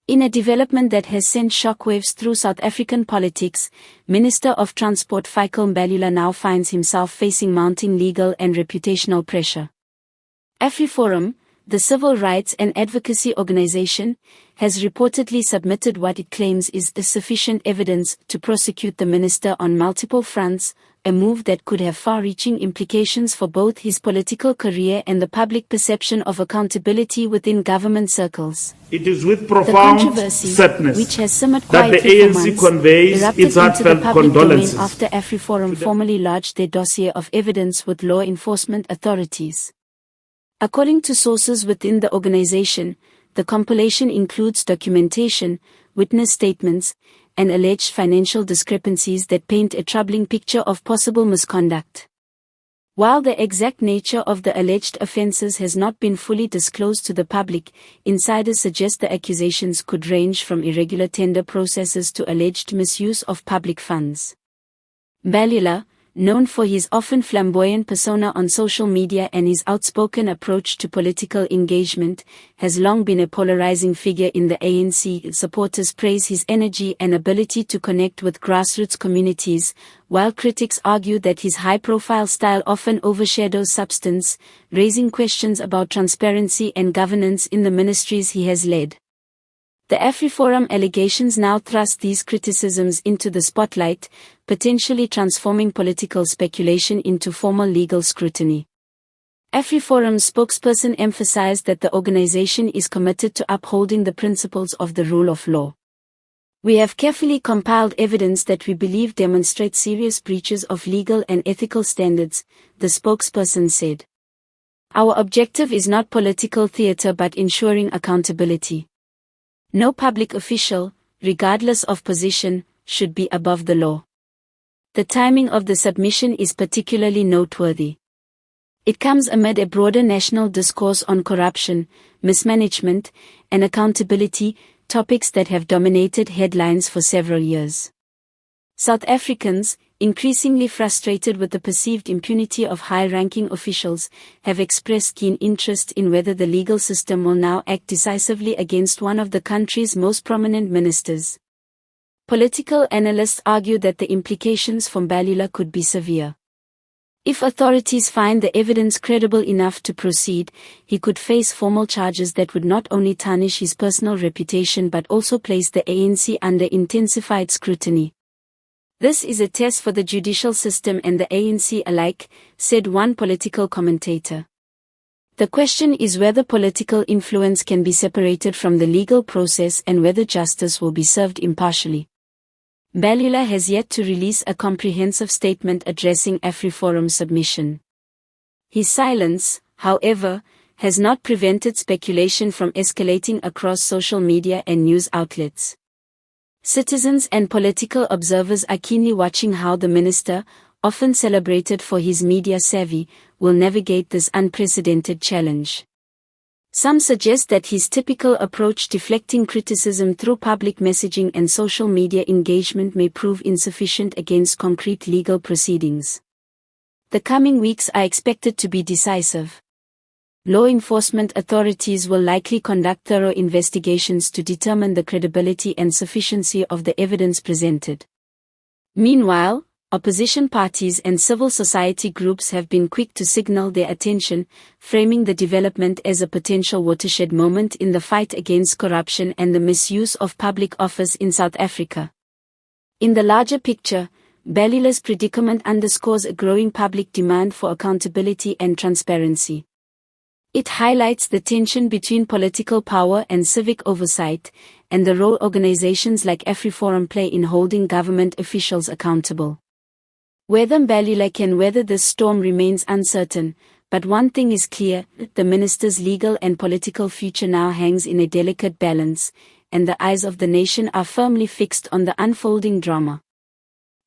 In a development that has sent shockwaves through South African politics, Minister of Transport Fikile Mbalula now finds himself facing mounting legal and reputational pressure. AfriForum, the civil rights and advocacy organization, has reportedly submitted what it claims is sufficient evidence to prosecute the minister on multiple fronts, a move that could have far-reaching implications for both his political career and the public perception of accountability within government circles. It is with profound sadness which has simmered that the quietly for ANC months, conveys erupted its into the heartfelt public condolences domain after AfriForum formally lodged their dossier of evidence with law enforcement authorities. According to sources within the organization, the compilation includes documentation, witness statements, and alleged financial discrepancies that paint a troubling picture of possible misconduct. While the exact nature of the alleged offenses has not been fully disclosed to the public, insiders suggest the accusations could range from irregular tender processes to alleged misuse of public funds. Mbalula, known for his often flamboyant persona on social media and his outspoken approach to political engagement, has long been a polarizing figure in the ANC. Supporters praise his energy and ability to connect with grassroots communities, while critics argue that his high-profile style often overshadows substance, raising questions about transparency and governance in the ministries he has led. The AfriForum allegations now thrust these criticisms into the spotlight, potentially transforming political speculation into formal legal scrutiny. AfriForum's spokesperson emphasized that the organization is committed to upholding the principles of the rule of law. "We have carefully compiled evidence that we believe demonstrates serious breaches of legal and ethical standards," the spokesperson said. "Our objective is not political theater but ensuring accountability. No public official, regardless of position, should be above the law." The timing of the submission is particularly noteworthy. It comes amid a broader national discourse on corruption, mismanagement, and accountability, topics that have dominated headlines for several years. South Africans, increasingly frustrated with the perceived impunity of high-ranking officials, have expressed keen interest in whether the legal system will now act decisively against one of the country's most prominent ministers. Political analysts argue that the implications for Mbalula could be severe. If authorities find the evidence credible enough to proceed, he could face formal charges that would not only tarnish his personal reputation but also place the ANC under intensified scrutiny. "This is a test for the judicial system and the ANC alike," said one political commentator. "The question is whether political influence can be separated from the legal process and whether justice will be served impartially." Mbalula has yet to release a comprehensive statement addressing AfriForum's submission. His silence, however, has not prevented speculation from escalating across social media and news outlets. Citizens and political observers are keenly watching how the minister, often celebrated for his media savvy, will navigate this unprecedented challenge. Some suggest that his typical approach, deflecting criticism through public messaging and social media engagement, may prove insufficient against concrete legal proceedings. The coming weeks are expected to be decisive. Law enforcement authorities will likely conduct thorough investigations to determine the credibility and sufficiency of the evidence presented. Meanwhile, opposition parties and civil society groups have been quick to signal their attention, framing the development as a potential watershed moment in the fight against corruption and the misuse of public office in South Africa. In the larger picture, Mbalula's predicament underscores a growing public demand for accountability and transparency. It highlights the tension between political power and civic oversight, and the role organizations like AfriForum play in holding government officials accountable. Whether Mbalula can weather this storm remains uncertain, but one thing is clear: the minister's legal and political future now hangs in a delicate balance, and the eyes of the nation are firmly fixed on the unfolding drama.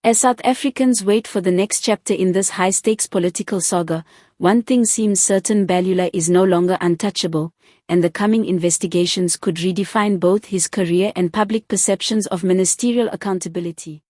As South Africans wait for the next chapter in this high-stakes political saga, one thing seems certain: Mbalula is no longer untouchable, and the coming investigations could redefine both his career and public perceptions of ministerial accountability.